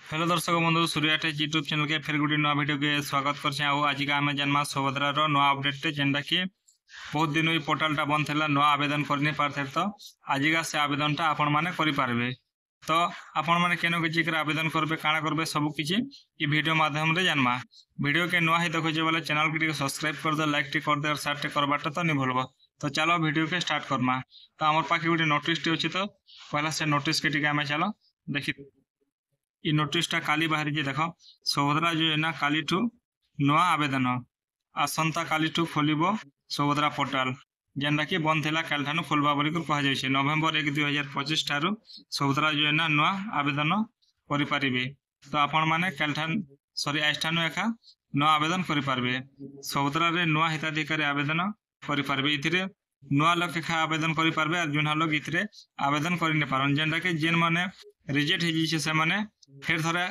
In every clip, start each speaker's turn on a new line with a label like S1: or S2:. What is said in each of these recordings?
S1: Hello दर्शक बंधु Surya take YouTube channel के फिर गोटे नुआ वीडियो के स्वागत करछे। आज का आम जानमा सुभद्रा रो नुआ अपडेट जेनटा कि बहुत दिन ये पोर्टालटा बंद था नुआ आवेदन करनी पारथे। तो आज का से आवेदनटा आपण माने करि पारबे। तो आपण माने केनो किछि कर आवेदन करबे काना करबे सब किछि ई वीडियो माध्यम रे जानमा। वीडियो के नुआ ही देखो जे वाला चैनल के सब्सक्राइब कर दे, लाइक टी कर दे और शेयर टी करबाटा तो नहीं भूलबो। तो चलो वीडियो के स्टार्ट करमा। तो हमर पाखे गोटे नोटिस टी अछि। तो पहला से नोटिस के टिके हमें चलो देखि ई नोटिसटा काली बाहरी जे देखो सुभद्रा योजना काली ठू नुआ आवेदन आसंता काली ठू खोलिबो सुभद्रा पोर्टाल जेनटा कि बंद थिला काल ठानु खोलबा बोली को कहा जायछि। नवेम्बर 1 2025 ठारू सुभद्रा योजना नुआ आवेदन करि पारिबे। तो आपण माने काल ठान सॉरी आज ठानु एका नुआ आवेदन करि पारबे। सुभद्रा रे नुआ हिताधिकारी आवेदन करि पारबे। इथिरे नुआ लोक एका आवेदन करि पारबे और जुना लोग इथिरे आवेदन करि ने पारन जेनटा कि जेन माने रिजेक्ट हे जिसे से माने फिर थरे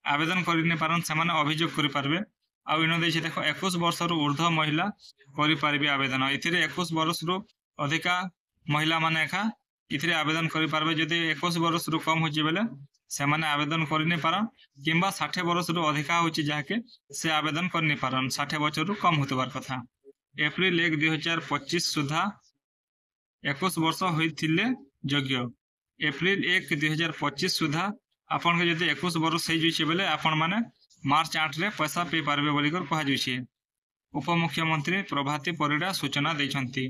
S1: आवेदन करि ने पारन से माने अभियोग करि पारबे। आ इनो देछि देखो 21 वर्ष रु ऊर्ध्व महिला करि पारबे आवेदन। इथिरे 21 वर्ष रु अधिका महिला माने एका इथिरे आवेदन करि पारबे। जदि 21 वर्ष रु कम होछि बेले से माने आवेदन करि ने पारन किंबा 60 वर्ष रु अधिका होछि जाके से आवेदन करि ने पारन। 60 वर्ष रु कम होतबार कथा। एप्रिल 1 2025 सुधा 21 वर्ष होइथिले योग्य। एप्रिल 1 2025 सुधा आपन के जदि 21 वर्ष हो जाइए बेले आपण माने मार्च 8 रे पैसा पे पारबे बोली कर कहा जाइए। उपमुख्यमंत्री प्रभाती परिडा सूचना देछंती।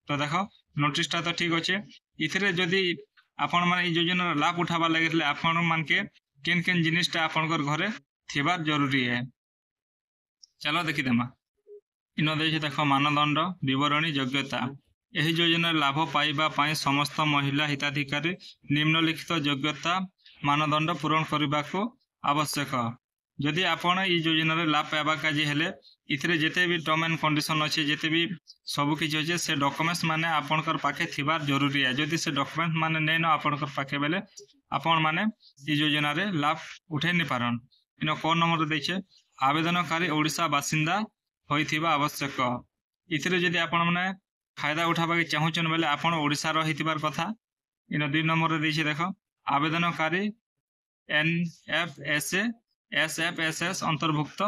S1: तो देखो नोटिसटा तो ठीक अच्छे। इथिरे जदि आपण माने ई योजना लाभ उठाबा लगे आपण मान के केन केन जिनिसटा आपण कर घरे थिबार जरूरी है। चलो देखि देमा। इनो देछि देखो मानदंड विवरणी योग्यता। यही योजना लाभ पाइबा पाई समस्त महिला हिताधिकारी निम्नलिखित योग्यता मानदंड पूरण करने को आवश्यक। जदि आपण ई योजना रे लाभ पाइबा काजी हेले इथिरे जेते भी टर्म एंड कंडीशन अच्छे जेते भी सब किछि होचे से डॉक्यूमेंट्स माने आपण कर पाखे थिबार जरूरी है। जदि से डॉक्यूमेंट माने नै न आपण कर पाखे बेले आपण माने ई योजना रे लाभ उठै नि पारन। इनो कोन नंबर दैछे आवेदनकारी ओडिसा बासिंदा होइथिबा आवश्यक। इथिरे जदि आपण माने फायदा उठाबा के चाहूचन बेले आपण ओडिसा रो हितिबार कथा। इनो 2 नंबर रे दैछे देखो आवेदनकारी एनएफएसए एसएफएसएस अंतर्भुक्त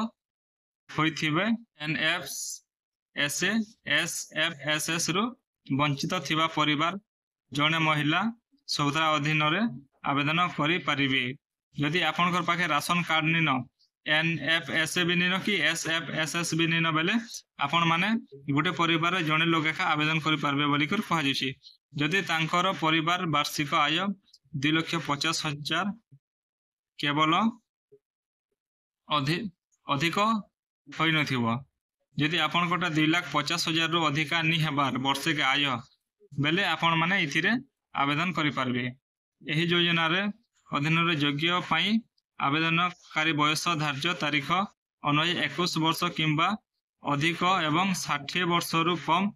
S1: होइथिबे। एनएफएसए एसएफएसएस रु वंचित थिबा परिवार जने महिला सुभद्रा अधीन रे आवेदन करि पारिबे। यदि आपण कर पाखे राशन कार्ड निनो एनएफएसए भी निनो कि एसएफएसएस भी निनो बेले आपण माने गोटे परिवार जने लोग एका आवेदन करि पारबे बोली कर कहा जायछि। जदि तांकर परिवार वार्षिक आय 2,50,000 केवल अधिक होई नथिबो। जदि आपण कोटा 2,50,000 रु अधिका नि हेबार वर्ष के आय बेले आपण माने इथिरे आवेदन करि पारबे। एही योजना रे अधीन रे योग्य पाई आवेदनकारी बयस धार्य तारीख अनुसार 21 वर्ष किंबा अधिक एवं 60 वर्ष रु कम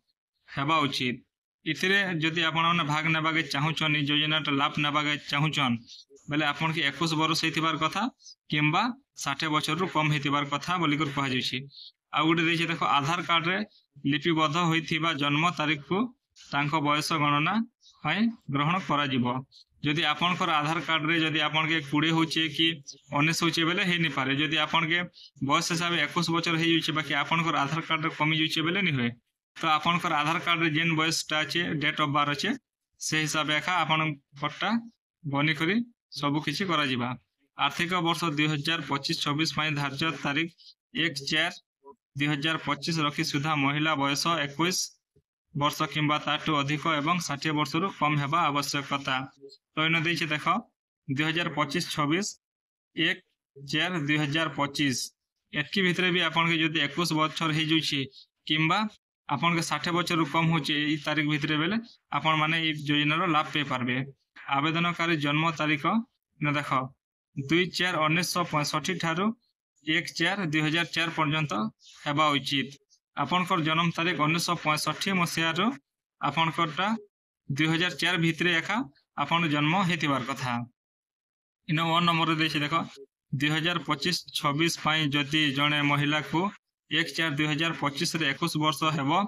S1: हेबा उचित। इथिरे जदि आपण माने भाग नेबा के चाहूचन ई योजना लाभ नेबा के चाहूचन बेले आपण के 21 वर्ष हेतिबार कथा किंबा 60 वर्ष रु कम हेतिबार कथा बोली कर कहा जायछि। आ गुटे देछि देखो आधार कार्ड रे लिपिबद्ध होइथिबा जन्म तारीख को तांको बयस गणना है ग्रहण करा जिवो। जदि आपण कर आधार कार्ड रे जदि आपण के 20 होचे कि 19 होचे बेले हे नि पारे। जदि आपण के बयस हिसाब 21 बछर हे जुचे बाकी आपण कर आधार कार्ड रे कमी जुचे बेले नि होय। तो आपण कर आधार कार्ड रे जेन बयसटा अछि डेट ऑफ बर्थ अछि से हिसाब एका आपण पट्टा बनी करी सब किछि करा जिबा। आर्थिक वर्ष 2025-26 पई धार्य तारीख 1/4/2025 रखी सुधा महिला बयस 21 वर्ष किंबा ताटू अधिक एवं 60 वर्ष रु कम हेबा आवश्यकता। तो इन देछि देखो 2025-26 1/4/2025 एतकी भितरे भी आपण के जदि 21 बछर हे जुछि किंबा आपण के 60 बछर रु कम होछि ई तारीख भितरे बेले आपण माने ई योजना रो लाभ पे पारबे। आवेदनकारी जन्म तारीख न देखो 2/4/1965 ठारू 1/4/2004 पर्यंत हेबा उचित। आपण कर जन्म तारीख 1965 मसिया रो आपण करटा 2004 भितरे एका आपण जन्म हेतिबार कथा। इन 1 नंबर देछि देखो 2025-26 पई जदि जने महिला को 1/4/2025 रे 21 वर्ष हेबो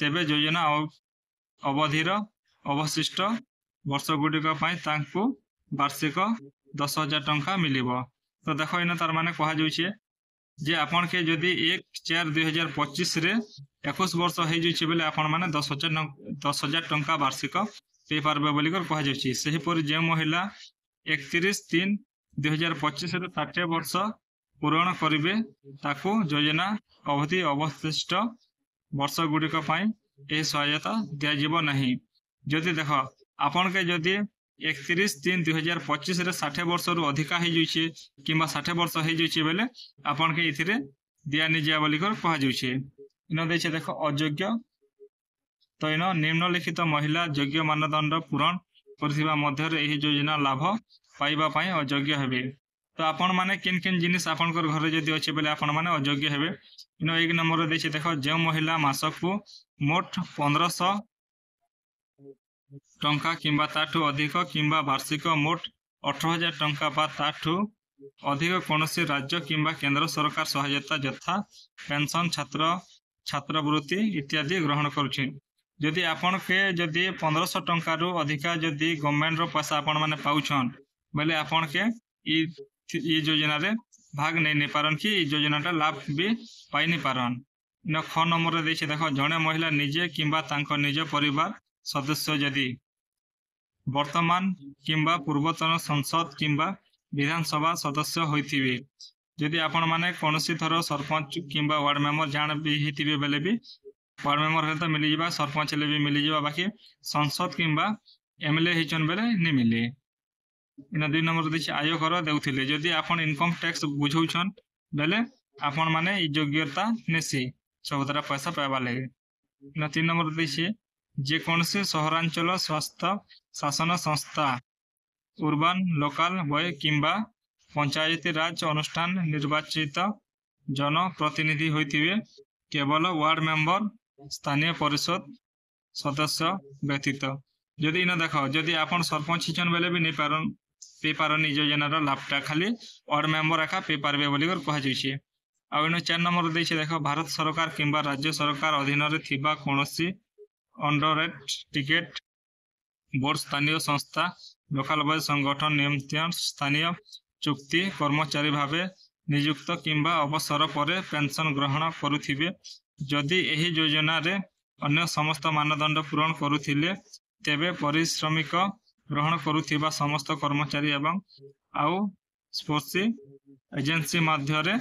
S1: तेबे योजना अवधिर अवशिष्ट वर्ष गुडिक पई तांको वार्षिक 10,000 टंका मिलिबो। तो देख इन तार माने कहा जाउछे जे आपन के जदि 1/4/2025 रे 21 वर्ष हो जाइए बेले आपण माने 10,000 टंका वार्षिक पे पारबे बोली कर कहा जाउछी। सही पर जे महिला 31/3/2025 रे 60 वर्ष पूर्ण करिवे ताकू योजना अवधि अवशिष्ट वर्ष गुड़िक यह सहायता दिया जीव नहीं। जदि देख आपन के जदि 31/3/2025 रे 60 वर्ष रु अधिका हो जाइए कि 60 वर्ष हो जाइए बेले आपन के इथिरे दिया नि जा बोली कर कहा जाउछे। इन देछे देख अयोग्य तो इन निम्नलिखित महिला योग्य मानदंड पूरण करथिबा मध्य रे एही योजना लाभ पाइबा पई अयोग्य हेबे। तो आपण माने किन किन जिनिस आपण कर घर जदि अछि बेले आपण माने अयोग्य हेबे। इन एक नंबर देछे देख जे महिला मासक को मोट 1500 टंका किंबा ताठू अधिक किंबा वार्षिक मोट 18,000 टंका बा ताठू अधिक कौनसी राज्य किंबा केंद्र सरकार सहायता यथा पेंशन छात्रवृत्ति इत्यादि ग्रहण करुछि। जदि आपण के जदि 1500 टंका रु अधिका जदि गवर्नमेंट रो पैसा आपण माने पाउछन बेले आपण के ई योजना रे भाग नहीं पारन कि योजना लाभ भी पाई नहीं पारन। इन ख नंबर रे देछि देखो जणे महिला निजे किंबा तांको निज परिवार सदस्य जदि वर्तमान किंबा पूर्वतन संसद किंबा विधानसभा सदस्य होइथिबे। जदि आपण माने कोनसी थरो सरपंच किंबा वार्ड मेंबर जान भी हिथिबे बेले भी वार्ड मेंबर हे तो मिली जिबा सरपंच ले भी मिली जिबा बाकी संसद किंबा एमएलए हिचन बेले नि मिले। इन 2 नंबर देछि आय कर देउथिले जदि आपण इनकम टैक्स बुझौछन बेले आपण माने योग्यता नेसी सबतरा पैसा पाइबा लागे। इन 3 नंबर देछि जे कोनसे सहरांचल स्वास्थ्य शासन संस्था उर्बान लोकल बॉय किंबा पंचायती राज अनुष्ठान निर्वाचित जन प्रतिनिधि होइथिबे केवल वार्ड मेंबर स्थानीय परिषद सदस्य व्यतीत। जदि इन देख जदि आपण सरपंच हिचन बेले भी नहीं पारन पे पारन योजनार लाभटा खाली वार्ड मेंबर एका पे पारबे बोली कर कहा जाइछे। आ इन 4 नंबर देछि देख भारत सरकार किंबा राज्य सरकार अधीन रे थिबा कोनोसी अंडररेट टिकेट बोर्ड स्थानीय संस्था लोकल बॉय संगठन नियंत्रण स्थानीय चुक्ति कर्मचारी भावे नियुक्त किंबा अवसर पर पेंशन ग्रहण करुथिबे। जदि एही योजना रे अन्य समस्त मानदंड पूरण करुथिले तेबे परिश्रमिक ग्रहण करुथिबा समस्त कर्मचारी एवं आउ स्पोर्ट्स एजेंसी मध्य रे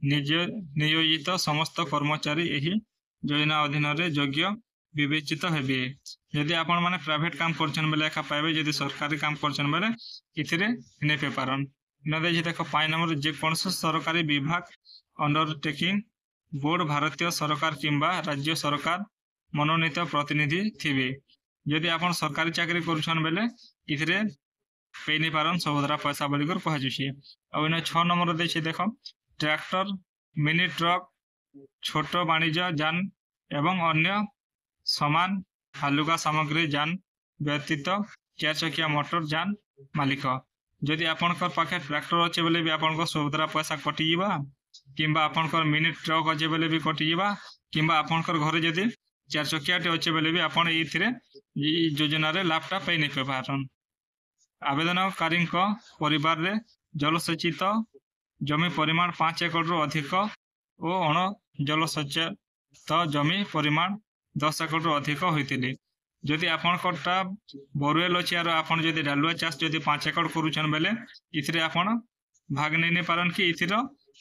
S1: नियोजित समस्त कर्मचारी एही योजना अधीन रे योग्य विवेचित हेबे। यदि आपण माने प्राइवेट काम करछन बेले एका पाइबे यदि सरकारी काम करछन बेले इथिरे नै पे पारन। न दे जे देखो 5 नंबर जे कोनसे सरकारी विभाग अंडरटेकिंग बोर्ड भारतीय सरकार किंबा राज्य सरकार मनोनीत प्रतिनिधि थिबे। यदि आपण सरकारी चाकरी करछन बेले इथिरे पे नै पारन सबदरा पैसा बोली कर कहा जछि। आ इन 6 नंबर दे छै देखो ट्रैक्टर मिनी ट्रक छोट वाणिज्य यान एवं अन्य समान हालुका सामग्री जान व्यतीत 4 चकिया मोटर जान मालिक जदि आपण पाखे ट्रैक्टर अच्छे बेले भी आपण सबदरा पैसा कटि जीवा किंबा आपण मिनी ट्रक अच्छे बेले भी कटि जीवा किंबा आपण घर जदि 4 चकिया अच्छे बेले भी आपण इथिरे योजना रे लाभटा पे नहीं पारन। आवेदनकारी परिवार रे जलसेचित जमी परिमाण 5 एकड़ रु अधिक और अण जलसेचित जमी परिमाण 10 एकड़ रु अधिक होइतिले। जदि आपनटा बोरवेल अछि आरो आपन जदि डालुआ चाष जदि 5 एकड़ करूछन बेले इथिरे आपन भाग नै पारन कि इथिर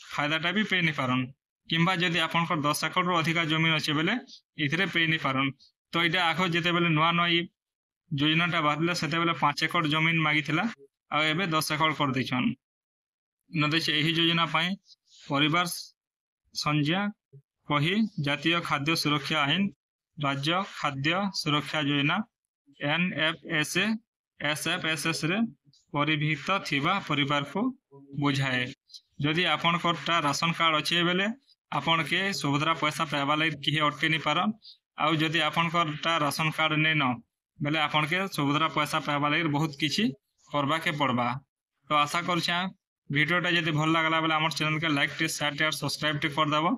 S1: फायदाटा भी पे नै पारन किंबा जदि आपन 10 एकड़ रु अधिक जमीन अछि बेले इथिरे पे नै पारन। तो इटा आखो जेते बेले नुआ नुआ योजनाटा बाहरले सेते बेले 5 एकड़ जमीन मागिथिला आ एबे 10 एकड़ कर दैछन। न देछ एही योजना पई परिवार संज्ञा कही जातीय खाद्य सुरक्षा आईन राज्य खाद्य सुरक्षा योजना NFSS रे परिभित थिबा परिवार को बुझाए। जदि आपण कोटा राशन कार्ड अच्छे बेले आपण के सुभद्रा पैसा पाइबा लागि किहे अटके नहीं पारन आउ जदि आपण कोटा राशन कार्ड नै न बेले आपण के सुभद्रा पैसा पाइबा लागि बहुत किछि करबा के पड़बा। तो आशा करछा वीडियोटा जदि भल लागला बेले हमर चैनल के लाइक टे शेयर टे सब्सक्राइब टे कर दबो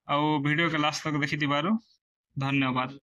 S1: आउ वीडियो के लास्ट तक देखि दिबारु धन्यवाद।